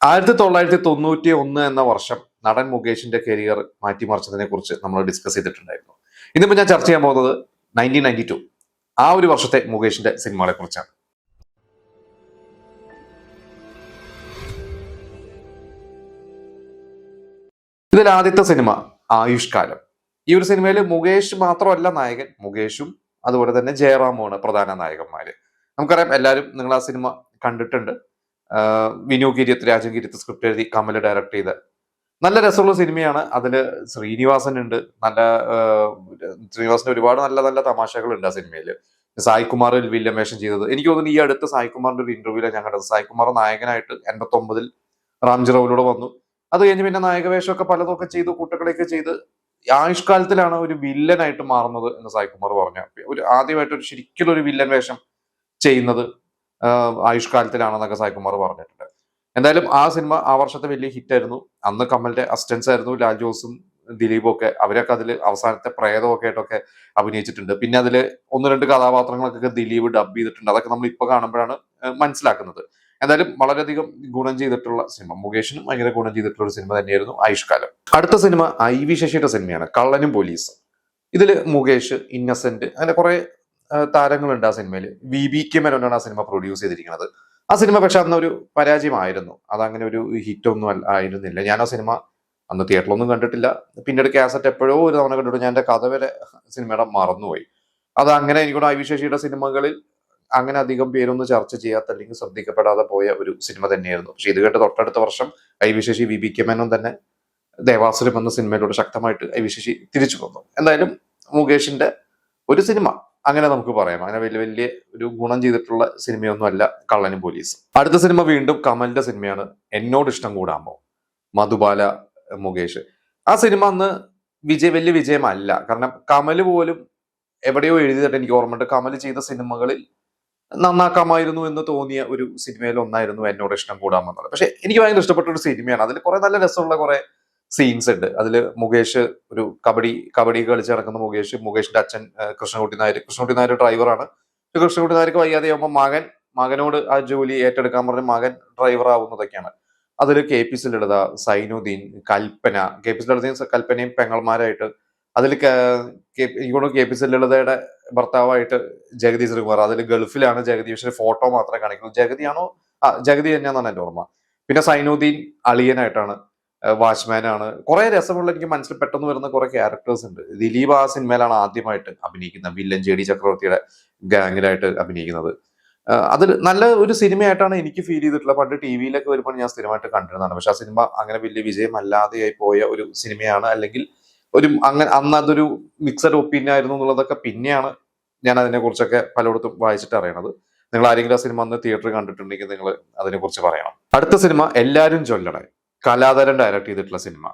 1991 എന്ന വർഷം നടൻ മുകേഷിന്റെ കരിയർ മാറ്റിമറിച്ചതിനെ കുറിച്ച് നമ്മൾ ഡിസ്കസ് ചെയ്തിട്ടുണ്ടായിരുന്നു. ഇന്നിപ്പോ ഞാൻ ചർച്ച ചെയ്യാൻ പോകുന്നത് 1992 ആ ഒരു വർഷത്തെ മുകേഷിന്റെ സിനിമകളെ കുറിച്ചാണ്. ഇതിൽ ആദ്യത്തെ സിനിമ ആയുഷ്കാലം. ഈ ഒരു സിനിമയിൽ മുകേഷ് മാത്രമല്ല നായകൻ, മുകേഷും അതുപോലെ തന്നെ ജയറാമുമാണ് പ്രധാന നായകന്മാര്. നമുക്കറിയാം, എല്ലാവരും നിങ്ങൾ ആ സിനിമ കണ്ടിട്ടുണ്ട്. വിനു കിരിയത്ത്, രാജൻ കിരിയത്ത് സ്ക്രിപ്റ്റ് എഴുതി കമൽ ഡയറക്ട് ചെയ്ത നല്ല രസമുള്ള സിനിമയാണ്. അതില് ശ്രീനിവാസൻ ഉണ്ട്. ശ്രീനിവാസന്റെ ഒരുപാട് നല്ല നല്ല തമാശകൾ ഉണ്ട് ആ സിനിമയിൽ. സായികുമാർ വില്ലൻ വേഷം ചെയ്തത്. എനിക്ക് തോന്നുന്നു ഈ അടുത്ത് സായികുമാറിന്റെ ഒരു ഇന്റർവ്യൂലാണ് ഞാൻ കണ്ടത്. സായികുമാർ നായകനായിട്ട് 89 റാംജി റാവുലൂടെ വന്നു. അത് കഴിഞ്ഞ് പിന്നെ നായകവേഷമൊക്കെ പലതൊക്കെ ചെയ്തു, കൂട്ടക്കളിയൊക്കെ ചെയ്ത് ആയുഷ്കാലത്തിലാണ് ഒരു വില്ലനായിട്ട് മാറുന്നത് എന്ന് സായികുമാർ പറഞ്ഞു. ഒരു ആദ്യമായിട്ട് ഒരു ശരിക്കും ഒരു വില്ലൻ വേഷം ചെയ്യുന്നത് ആയുഷ്കാലത്തിലാണെന്നൊക്കെ സായികുമാർ പറഞ്ഞിട്ടുണ്ട്. എന്തായാലും ആ സിനിമ ആ വർഷത്തെ വലിയ ഹിറ്റായിരുന്നു. അന്ന് കമലിന്റെ അസിസ്റ്റൻസ് ആയിരുന്നു ലാൽ ജോസും ദിലീപും ഒക്കെ. അവരൊക്കെ അതിൽ അവസാനത്തെ പ്രേതമൊക്കെ ആയിട്ടൊക്കെ അഭിനയിച്ചിട്ടുണ്ട്. പിന്നെ അതിൽ ഒന്ന് രണ്ട് കഥാപാത്രങ്ങളൊക്കെ ദിലീപ് ഡബ് ചെയ്തിട്ടുണ്ട്. അതൊക്കെ നമ്മൾ ഇപ്പൊ കാണുമ്പോഴാണ് മനസ്സിലാക്കുന്നത്. എന്തായാലും വളരെയധികം ഗുണം ചെയ്തിട്ടുള്ള സിനിമ, മുകേഷിനും ഭയങ്കര ഗുണം ചെയ്തിട്ടുള്ള ഒരു സിനിമ തന്നെയായിരുന്നു ആയുഷ്കാലം. അടുത്ത സിനിമ IV ശശിയുടെ സിനിമയാണ് കള്ളനും പോലീസും. ഇതിൽ മുകേഷ്, ഇന്നസെന്റ്, അങ്ങനെ കുറെ താരങ്ങളുണ്ട് ആ സിനിമയിൽ. VBK മേനോനാണ് ആ സിനിമ പ്രൊഡ്യൂസ് ചെയ്തിരിക്കുന്നത്. ആ സിനിമ പക്ഷെ അന്നൊരു പരാജയമായിരുന്നു. അതങ്ങനെ ഒരു ഹിറ്റ് ഒന്നും ആയിരുന്നില്ല. ഞാൻ ആ സിനിമ അന്ന് തിയേറ്ററിലൊന്നും കണ്ടിട്ടില്ല. പിന്നീട് കാസറ്റ് എപ്പോഴോ ഒരു തവണ കണ്ടിട്ട് ഞാൻ എൻ്റെ കഥ വരെ സിനിമയുടെ മറന്നുപോയി. അത് അങ്ങനെ എനിക്കൂടെ IV ശശിയുടെ സിനിമകളിൽ അങ്ങനെ അധികം പേരൊന്നും ചർച്ച ചെയ്യാത്ത അല്ലെങ്കിൽ ശ്രദ്ധിക്കപ്പെടാതെ പോയ ഒരു സിനിമ തന്നെയായിരുന്നു. പക്ഷെ ഇത് കേട്ട് തൊട്ടടുത്ത വർഷം IV ശശി, VBK മേനോൻ തന്നെ ദേവാസുരം എന്ന സിനിമയിലൂടെ ശക്തമായിട്ട് IV ശശി തിരിച്ചു വന്നു. എന്തായാലും മുകേഷിന്റെ ഒരു സിനിമ അങ്ങനെ നമുക്ക് പറയാം. അങ്ങനെ വലിയ വലിയ ഒരു ഗുണം ചെയ്തിട്ടുള്ള സിനിമയൊന്നും അല്ല കള്ളനും പോലീസും. അടുത്ത സിനിമ വീണ്ടും കമലിന്റെ സിനിമയാണ് എന്നോട് ഇഷ്ടം കൂടാമോ. മധുബാല, മുകേഷ്. ആ സിനിമ അന്ന് വലിയ വിജയമല്ല. കാരണം കമല് പോലും എവിടെയോ എഴുതിയിട്ട് എനിക്ക് ഓർമ്മയുണ്ട്, കമല് ചെയ്ത സിനിമകളിൽ നന്നാക്കാമായിരുന്നു എന്ന് തോന്നിയ ഒരു സിനിമയിൽ ഒന്നായിരുന്നു എന്നോട് ഇഷ്ടം കൂടാമെന്നുള്ളത്. പക്ഷെ എനിക്ക് ഭയങ്കര ഇഷ്ടപ്പെട്ട ഒരു സിനിമയാണ്. അതിൽ കുറെ നല്ല രസമുള്ള കുറെ സീൻസ് ഉണ്ട്. അതിൽ മുകേഷ് ഒരു കബഡി കളിച്ച് നടക്കുന്ന മുകേഷിന്റെ അച്ഛൻ കൃഷ്ണകുട്ടി നായർ ഡ്രൈവറാണ്. കൃഷ്ണകുട്ടി നായർക്ക് വയ്യാതെ ആകുമ്പോൾ മകനോട് ആ ജോലി ഏറ്റെടുക്കാൻ പറഞ്ഞ് മകൻ ഡ്രൈവർ ആവുന്നതൊക്കെയാണ്. അതിൽ KP ലളിത, സൈനുദ്ദീൻ, കൽപ്പന, KP ലളിതയും കൽപ്പനയും പെങ്ങൾമാരായിട്ട്. അതിൽ എനിക്കോട് KP ലളിതയുടെ ഭർത്താവായിട്ട് ജഗതി ശ്രീകുമാർ. അതിൽ ഗൾഫിലാണ് ജഗതി, പക്ഷേ ഫോട്ടോ മാത്രമേ കാണിക്കുള്ളൂ. ജഗതി തന്നെയാണെന്നാണ് എൻ്റെ ഓർമ്മ. പിന്നെ സൈനുദ്ദീൻ അളിയനായിട്ടാണ്, വാച്ച്മാനാണ്. കുറെ രസമുള്ള, എനിക്ക് മനസ്സിൽ പെട്ടെന്ന് വരുന്ന കുറെ ക്യാരക്ടേഴ്സ് ഉണ്ട്. ദിലീപ് ആ സിനിമയിലാണ് ആദ്യമായിട്ട് അഭിനയിക്കുന്നത്, വില്ലൻ JD ചക്രവർത്തിയുടെ ഗാങ്ങിലായിട്ട് അഭിനയിക്കുന്നത്. അതിൽ നല്ല ഒരു സിനിമയായിട്ടാണ് എനിക്ക് ഫീൽ ചെയ്തിട്ടുള്ളത്. പണ്ട് TV-യിലൊക്കെ വരുമ്പോൾ ഞാൻ സ്ഥിരമായിട്ട് കണ്ടിരുന്നതാണ്. പക്ഷെ ആ സിനിമ അങ്ങനെ വലിയ വിജയമല്ലാതെയായി പോയ ഒരു സിനിമയാണ്. അല്ലെങ്കിൽ അന്ന് അതൊരു മിക്സഡ് ഒപ്പീനിയൻ ആയിരുന്നു എന്നുള്ളതൊക്കെ പിന്നെയാണ് ഞാൻ അതിനെ കുറിച്ചൊക്കെ പലയിടത്തും വായിച്ചിട്ട് അറിയണത്. നിങ്ങൾ ആരെങ്കിലും ആ സിനിമ അന്ന് തിയേറ്ററിൽ കണ്ടിട്ടുണ്ടെങ്കിൽ നിങ്ങൾ അതിനെ കുറിച്ച് പറയണം. അടുത്ത സിനിമ എല്ലാരും ചൊല്ലണേ, കലാധരൻ ഡയറക്ട് ചെയ്തിട്ടുള്ള സിനിമ.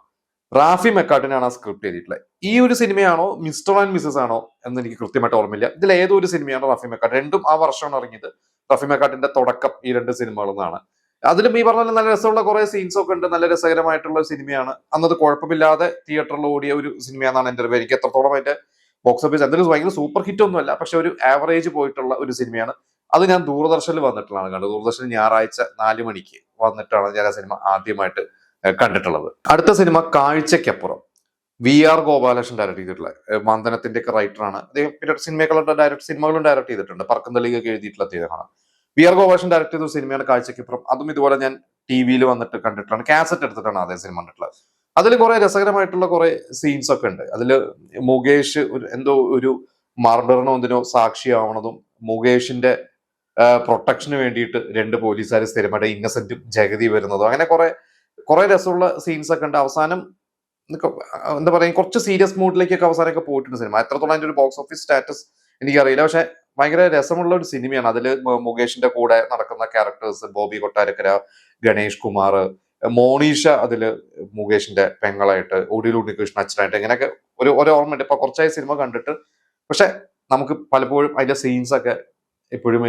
റാഫി മെക്കാട്ടിനാണ് ആ സ്ക്രിപ്റ്റ് ചെയ്തിട്ടുള്ളത്. ഈ ഒരു സിനിമയാണോ മിസ്റ്റർ ആൻഡ് മിസസ് ആണോ എന്ന് എനിക്ക് കൃത്യമായിട്ട് ഓർമ്മയില്ല. ഇതിൽ ഏതോ ഒരു സിനിമയാണ് റാഫി മെക്കാട്ട്. രണ്ടും ആ വർഷമാണ് ഇറങ്ങിയത്. റാഫി മെക്കാട്ടിന്റെ തുടക്കം ഈ രണ്ട് സിനിമകളെന്നാണ്. അതിലും ഈ പറഞ്ഞ നല്ല രസമുള്ള കുറെ സീൻസ് ഒക്കെ ഉണ്ട്. നല്ല രസകരമായിട്ടുള്ള സിനിമയാണ്. അന്നത് കുഴപ്പമില്ലാതെ തിയേറ്ററിൽ ഓടിയ ഒരു സിനിമയാണെന്നാണ് എൻ്റെ ഒരു. എനിക്ക് എത്രത്തോളം അതിന്റെ ബോക്സ് ഓഫീസ് എന്തെങ്കിലും ഭയങ്കര സൂപ്പർ ഹിറ്റ് ഒന്നും അല്ല, പക്ഷെ ഒരു ആവറേജ് പോയിട്ടുള്ള ഒരു സിനിമയാണ്. അത് ഞാൻ ദൂരദർശനിൽ വന്നിട്ടുള്ളതാണ് കണ്ടത്. ദൂരദർശൻ ഞായറാഴ്ച 4 മണിക്ക് വന്നിട്ടാണ് ഞാൻ ആ സിനിമ ആദ്യമായിട്ട് കണ്ടിട്ടുള്ളത്. അടുത്ത സിനിമ കാഴ്ചയ്ക്കപ്പുറം. VR ഗോപാലകൃഷ്ണൻ ഡയറക്ട് ചെയ്തിട്ടുള്ള, വന്ദനത്തിന്റെ ഒക്കെ റൈറ്ററാണ് അദ്ദേഹം. പിന്നെ സിനിമകളും ഡയറക്ട് ചെയ്തിട്ടുണ്ട്. പറക്കന്തളികൊക്കെ എഴുതിയിട്ടുള്ള അദ്ദേഹമാണ്. VR ഗോപാലകൃഷ്ണൻ ഡയറക്ട് ചെയ്ത സിനിമയാണ് കാഴ്ചയ്ക്കപ്പുറം. അതും ഇതുപോലെ ഞാൻ TV-യിൽ വന്നിട്ട് കണ്ടിട്ടാണ്, കാസറ്റ് എടുത്തിട്ടാണ് അതേ സിനിമ കണ്ടിട്ടുള്ളത്. അതിൽ കുറെ രസകരമായിട്ടുള്ള കുറെ സീൻസ് ഒക്കെ ഉണ്ട്. അതിൽ മുകേഷ് എന്തോ ഒരു മർഡറിനോ എന്തിനോ സാക്ഷിയാവണതും മുകേഷിന്റെ പ്രൊട്ടക്ഷന് വേണ്ടിയിട്ട് 2 പോലീസുകാർ സ്ഥിരമായിട്ട് ഇന്നസെന്റും ജഗതി വരുന്നതും, അങ്ങനെ കുറെ രസമുള്ള സീൻസ് ഒക്കെ ഉണ്ട്. അവസാനം എന്താ പറയുക, കുറച്ച് സീരിയസ് മൂഡിലേക്കൊക്കെ അവസാനമൊക്കെ പോയിട്ടുണ്ട് സിനിമ. എത്രത്തോളം അതിന്റെ ഒരു ബോക്സ് ഓഫീസ് സ്റ്റാറ്റസ് എനിക്കറിയില്ല. പക്ഷെ ഭയങ്കര രസമുള്ള ഒരു സിനിമയാണ്. അതിൽ മുകേഷിന്റെ കൂടെ നടക്കുന്ന ക്യാരക്ടേഴ്സ് ബോബി കൊട്ടാരക്കര, ഗണേഷ് കുമാർ, മോണീഷ അതില് മുകേഷിന്റെ പെങ്ങളായിട്ട്, ഒടിയിൽ ഉണ്ണികൃഷ്ണൻ അച്ഛനായിട്ട്, ഇങ്ങനെയൊക്കെ ഒരു ഓർമ്മയുണ്ട്. ഇപ്പൊ കുറച്ചായി സിനിമ കണ്ടിട്ട്. പക്ഷെ നമുക്ക് പലപ്പോഴും അതിന്റെ സീൻസ് ഒക്കെ എപ്പോഴും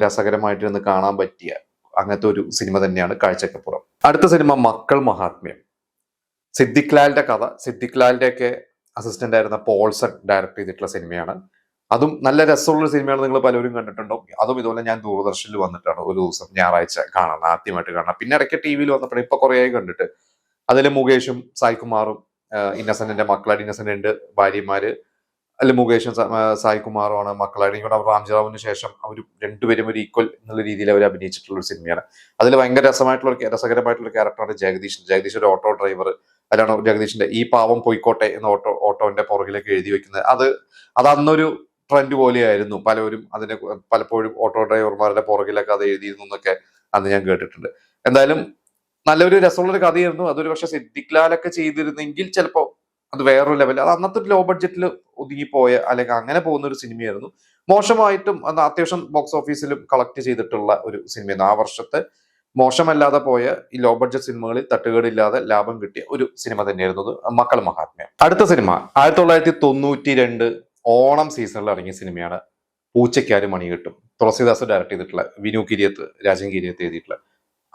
രസകരമായിട്ടിരുന്ന് കാണാൻ പറ്റിയ അങ്ങനത്തെ ഒരു സിനിമ തന്നെയാണ് കാഴ്ചയ്ക്കപ്പുറം. അടുത്ത സിനിമ മക്കൾ മഹാത്മ്യം. സിദ്ദിഖ് ലാലിന്റെ കഥ. സിദ്ദിഖ് ലാലിന്റെ ഒക്കെ അസിസ്റ്റന്റ് ആയിരുന്ന പോൾസൺ ഡയറക്ട് ചെയ്തിട്ടുള്ള സിനിമയാണ്. അതും നല്ല രസമുള്ള സിനിമയാണ്, നിങ്ങൾ പലരും കണ്ടിട്ടുണ്ടാവും. അതും ഇതുപോലെ ഞാൻ ദൂരദർശനിൽ വന്നിട്ടാണ് ഒരു ദിവസം ഞായറാഴ്ച കാണാൻ ആദ്യമായിട്ട് കാണാം. പിന്നെ ഇടയ്ക്ക് ടി വിയിൽ വന്നപ്പോഴും ഇപ്പൊ കുറേയായി കണ്ടിട്ട്. അതിൽ മുകേഷും സായ്കുമാറും ഇന്നസെന്റിന്റെ മക്കളായിട്ട്, ഇന്നസെന്റ് ഉണ്ട് ഭാര്യമാര്, അല്ല മുകേഷും സായ്കുമാറുമാണ് മക്കളായിട്ട്. എനിക്ക് തോന്നുന്നു റാംജിറാവിന് ശേഷം അവർ രണ്ടുപേരും ഒരു ഈക്വൽ എന്നുള്ള രീതിയിൽ അവർ അഭിനയിച്ചിട്ടുള്ള ഒരു സിനിമയാണ്. അതിൽ ഭയങ്കര രസകരമായിട്ടുള്ള ക്യാരക്ടറാണ് ജഗദീഷ്. ജഗദീഷ് ഒരു ഓട്ടോ ഡ്രൈവർ. അതിലാണ് ജഗദീഷിന്റെ ഈ പാവം പൊയ്ക്കോട്ടെ എന്ന ഓട്ടോന്റെ പുറകിലേക്ക് എഴുതി വെക്കുന്നത്. അത് അന്നൊരു ട്രെൻഡ് പോലെയായിരുന്നു. പലരും അതിനെ പലപ്പോഴും ഓട്ടോ ഡ്രൈവർമാരുടെ പുറകിലൊക്കെ അത് എഴുതിയിരുന്നു എന്നൊക്കെ അന്ന് ഞാൻ കേട്ടിട്ടുണ്ട്. എന്തായാലും നല്ലൊരു രസമുള്ളൊരു കഥയായിരുന്നു. അതൊരു പക്ഷെ സിദ്ദിഖ് ലാലൊക്കെ ചെയ്തിരുന്നെങ്കിൽ ചിലപ്പോ അത് വേറൊരു ലെവൽ. അത് അന്നത്തെ ലോ ബഡ്ജറ്റിൽ ഒതുങ്ങിപ്പോയ അല്ലെങ്കിൽ അങ്ങനെ പോകുന്ന ഒരു സിനിമയായിരുന്നു. മോശമായിട്ടും അന്ന് അത്യാവശ്യം ബോക്സ് ഓഫീസിലും കളക്ട് ചെയ്തിട്ടുള്ള ഒരു സിനിമയായിരുന്നു. ആ വർഷത്തെ മോശമല്ലാതെ പോയ ഈ ലോ ബഡ്ജറ്റ് സിനിമകളിൽ തട്ടുകേടില്ലാതെ ലാഭം കിട്ടിയ ഒരു സിനിമ തന്നെയായിരുന്നു മക്കൾ മഹാത്മ്യം. അടുത്ത സിനിമ 1992 ഓണം സീസണിൽ ഇറങ്ങിയ സിനിമയാണ് പൂച്ചയ്ക്കാര് മണി കിട്ടും. തുളസിദാസ് ഡയറക്ട് ചെയ്തിട്ടുള്ള, വിനു കിരിയത്ത്, രാജൻ കിരിയത്ത് എഴുതിയിട്ടുള്ള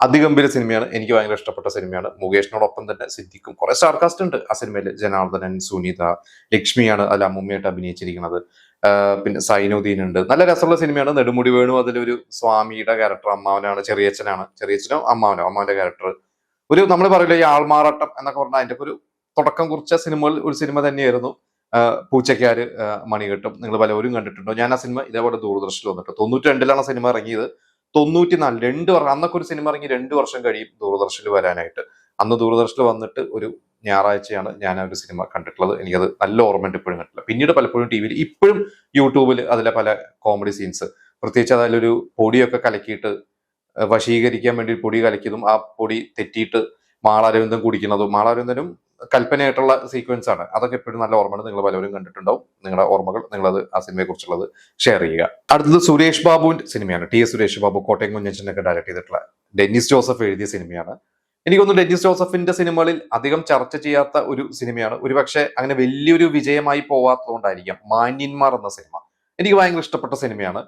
അതിഗംഭീര സിനിമയാണ്. എനിക്ക് ഭയങ്കര ഇഷ്ടപ്പെട്ട സിനിമയാണ്. മുകേഷിനോടൊപ്പം തന്നെ സിദ്ദിഖും കുറെ സ്റ്റാർ കാസ്റ്റ് ഉണ്ട് ആ സിനിമയിൽ. ജനാർദ്ദനൻ, സുനിത, ലക്ഷ്മിയാണ് അതിൽ അമ്മുമ്മയായിട്ട് അഭിനയിച്ചിരിക്കുന്നത്. പിന്നെ സൈനുദ്ദീൻ ഉണ്ട്. നല്ല രസമുള്ള സിനിമയാണ്. നെടുമുടി വേണു അതിലൊരു സ്വാമിയുടെ ക്യാരക്ടർ, അമ്മാവനാണ്, ചെറിയച്ഛനോ അമ്മാവന്റെ ക്യാരക്ടർ. നമ്മൾ പറയില്ല ഈ ആൾമാറാട്ടം എന്നൊക്കെ പറഞ്ഞാൽ അതിന്റെ ഒരു തുടക്കം കുറിച്ച സിനിമകൾ ഒരു സിനിമ തന്നെയായിരുന്നു പൂച്ചയ്ക്കാര് മണികെട്ടും. നിങ്ങൾ പലവരും കണ്ടിട്ടുണ്ടോ? ഞാൻ ആ സിനിമ ഇതേപോലെ ദൂരദർശനിൽ വന്നിട്ട് 92 സിനിമ ഇറങ്ങിയത്. 94 അന്നൊക്കെ ഒരു സിനിമ ഇറങ്ങി 2 വർഷം കഴിയും ദൂരദർശനിൽ വരാനായിട്ട്. അന്ന് ദൂരദർശനിൽ വന്നിട്ട് ഒരു ഞായറാഴ്ചയാണ് ഞാൻ ആ ഒരു സിനിമ കണ്ടിട്ടുള്ളത്. എനിക്കത് നല്ല ഓർമ്മയുണ്ട്, ഇപ്പോഴും കണ്ടിട്ടില്ല. പിന്നീട് പലപ്പോഴും ടി വിയിൽ, ഇപ്പോഴും യൂട്യൂബിൽ അതിലെ പല കോമഡി സീൻസ്, പ്രത്യേകിച്ച് അതിലൊരു പൊടിയൊക്കെ കലക്കിയിട്ട് വശീകരിക്കാൻ വേണ്ടി പൊടി കലക്കിയതും ആ പൊടി തെറ്റിയിട്ട് മാളാരവിന്ദൻ കുടിക്കുന്നതും, മാളാരവിന്ദനും കൽപ്പനയായിട്ടുള്ള സീക്വൻസ് ആണ്. അതൊക്കെ എപ്പോഴും നല്ല ഓർമ്മയാണ്. നിങ്ങൾ പലവരും കണ്ടിട്ടുണ്ടാവും. നിങ്ങളുടെ ഓർമ്മകൾ നിങ്ങളത് ആ സിനിമയെ കുറിച്ചുള്ളത് ഷെയർ ചെയ്യുക. അടുത്തത് സുരേഷ് ബാബുവിന്റെ സിനിമയാണ്. ടി എസ് സുരേഷ് ബാബു, കോട്ടയം കുഞ്ഞച്ചനൊക്കെ ഡയറക്ട് ചെയ്തിട്ടുള്ള, ഡെന്നിസ് ജോസഫ് എഴുതിയ സിനിമയാണ്. എനിക്കൊന്ന് ഡെന്നിസ് ജോസഫിന്റെ സിനിമകളിൽ അധികം ചർച്ച ചെയ്യാത്ത ഒരു സിനിമയാണ്. ഒരുപക്ഷെ അങ്ങനെ വലിയൊരു വിജയമായി പോവാത്തതുകൊണ്ടായിരിക്കാം മാന്യന്മാർ എന്ന സിനിമ എനിക്ക് ഭയങ്കര ഇഷ്ടപ്പെട്ട സിനിമയാണ്.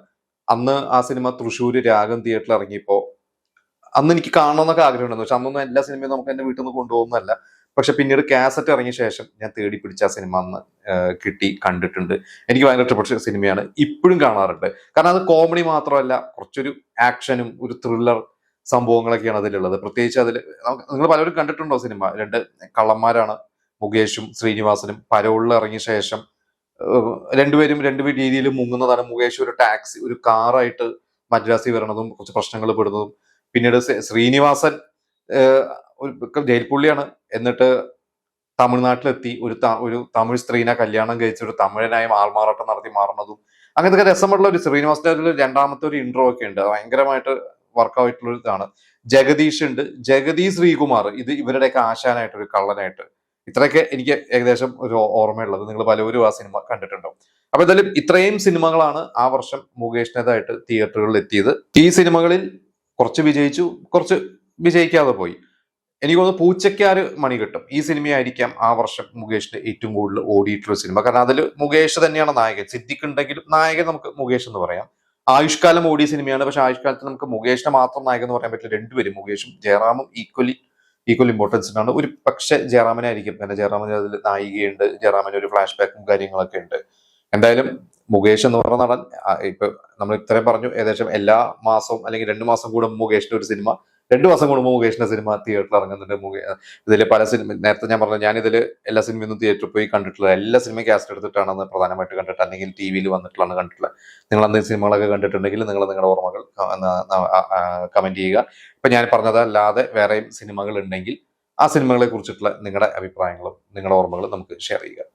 അന്ന് ആ സിനിമ തൃശ്ശൂര് രാഗം തിയേറ്ററിൽ ഇറങ്ങിയപ്പോ അന്ന് എനിക്ക് കാണണമെന്നൊക്കെ ആഗ്രഹമുണ്ടെന്ന്. പക്ഷെ അന്നൊന്നും എല്ലാ സിനിമയും നമുക്ക് എന്റെ വീട്ടിൽ നിന്ന് കൊണ്ടുപോകുന്നതല്ല. പക്ഷെ പിന്നീട് കാസറ്റ് ഇറങ്ങിയ ശേഷം ഞാൻ തേടി പിടിച്ച ആ സിനിമ അന്ന് കിട്ടി, കണ്ടിട്ടുണ്ട്. എനിക്ക് ഭയങ്കര ഇഷ്ടപ്പെട്ട സിനിമയാണ്. ഇപ്പോഴും കാണാറുണ്ട്. കാരണം അത് കോമഡി മാത്രമല്ല, കുറച്ചൊരു ആക്ഷനും ഒരു ത്രില്ലർ സംഭവങ്ങളൊക്കെയാണ് അതിലുള്ളത്. പ്രത്യേകിച്ച് അതിൽ നിങ്ങൾ പലരും കണ്ടിട്ടുണ്ടോ സിനിമ? 2 കള്ളന്മാരാണ്, മുകേഷും ശ്രീനിവാസനും. പരോളിൽ ഇറങ്ങിയ ശേഷം രണ്ടുപേരും 2 രീതിയിൽ മുങ്ങുന്നതാണ്. മുകേഷ് ഒരു കാറായിട്ട് മദ്രാസി വരണതും കുറച്ച് പ്രശ്നങ്ങൾ പെടുന്നതും. പിന്നീട് ശ്രീനിവാസൻ ജയിൽ പുള്ളിയാണ്. എന്നിട്ട് തമിഴ്നാട്ടിലെത്തി ഒരു തമിഴ് സ്ത്രീനെ കല്യാണം കഴിച്ച് ഒരു തമിഴനായി ആൾമാറാട്ടം നടത്തി മാറുന്നതും. അങ്ങനത്തെ രസമുള്ള ഒരു ശ്രീനിവാസന്റെ രണ്ടാമത്തെ ഒരു ഇൻട്രോ ഒക്കെ ഉണ്ട്. ഭയങ്കരമായിട്ട് വർക്കായിട്ടുള്ള ഒരു ഇതാണ്. ജഗദീഷ് ഉണ്ട്, ജഗദീഷ് ശ്രീകുമാർ, ഇത് ഇവരുടെയൊക്കെ ആശാനായിട്ട്, ഒരു കള്ളനായിട്ട്. ഇത്രയൊക്കെ എനിക്ക് ഏകദേശം ഒരു ഓർമ്മയുള്ളത്. നിങ്ങൾ പലവരും ആ സിനിമ കണ്ടിട്ടുണ്ടോ? അപ്പൊ എന്തായാലും ഇത്രയും സിനിമകളാണ് ആ വർഷം മുകേഷിനേതായിട്ട് തിയേറ്ററുകളിൽ എത്തിയത്. ഈ സിനിമകളിൽ കുറച്ച് വിജയിച്ചു, കുറച്ച് വിജയിക്കാതെ പോയി. എനിക്ക് തോന്നുന്നു പൂച്ചയ്ക്കാര് മണി കിട്ടും ഈ സിനിമയായിരിക്കാം ആ വർഷം മുകേഷിന്റെ ഏറ്റവും കൂടുതൽ ഓടിയിട്ടുള്ള സിനിമ. കാരണം അതിൽ മുകേഷ് തന്നെയാണ് നായകൻ. സിദ്ദിഖ് ഉണ്ടെങ്കിലും നായകൻ നമുക്ക് മുകേഷ് എന്ന് പറയാം. ആയുഷ്കാലം ഓടിയ സിനിമയാണ്. പക്ഷെ ആയുഷ്കാലത്ത് നമുക്ക് മുകേഷിനെ മാത്രം നായകൻ എന്ന് പറയാൻ പറ്റില്ല. രണ്ടുപേരും, മുകേഷും ജയറാമും ഈക്വൽ ഇമ്പോർട്ടൻസ് ആണ്. ഒരു പക്ഷെ ജയറാമനായിരിക്കും, കാരണം ജയറാമന് അതിൽ നായികയുണ്ട്, ജയറാമന് ഒരു ഫ്ലാഷ് ബാക്കും കാര്യങ്ങളൊക്കെ ഉണ്ട്. എന്തായാലും മുകേഷ് എന്ന് പറഞ്ഞ നടൻ ഇപ്പൊ നമ്മൾ ഇത്രയും പറഞ്ഞു. ഏകദേശം എല്ലാ മാസവും അല്ലെങ്കിൽ 2 മാസം കൂടുമ്പോൾ മുകേഷിന്റെ ഒരു സിനിമ, 2 മാസം കൂടുമ്പോൾ മുകേഷിന്റെ സിനിമ തിയേറ്ററിൽ ഇറങ്ങുന്നുണ്ട്. ഇതിൽ പല സിനിമ, നേരത്തെ ഞാൻ പറഞ്ഞു, ഞാൻ ഇതിൽ എല്ലാ സിനിമയൊന്നും തിയേറ്ററിൽ പോയി കണ്ടിട്ടുള്ളത്, എല്ലാ സിനിമയും കാസ്റ്റ് എടുത്തിട്ടാണ് പ്രധാനമായിട്ട് കണ്ടിട്ട്, അല്ലെങ്കിൽ ടി വിയിൽ വന്നിട്ടുള്ളതാണ് കണ്ടിട്ടുള്ളത്. നിങ്ങൾ അന്ന് സിനിമകളൊക്കെ കണ്ടിട്ടുണ്ടെങ്കിൽ നിങ്ങൾ നിങ്ങളുടെ ഓർമ്മകൾ കമന്റ് ചെയ്യുക. ഇപ്പൊ ഞാൻ പറഞ്ഞതല്ലാതെ വേറെയും സിനിമകൾ ഉണ്ടെങ്കിൽ ആ സിനിമകളെ കുറിച്ചിട്ടുള്ള നിങ്ങളുടെ അഭിപ്രായങ്ങളും നിങ്ങളുടെ ഓർമ്മകളും നമുക്ക് ഷെയർ ചെയ്യുക.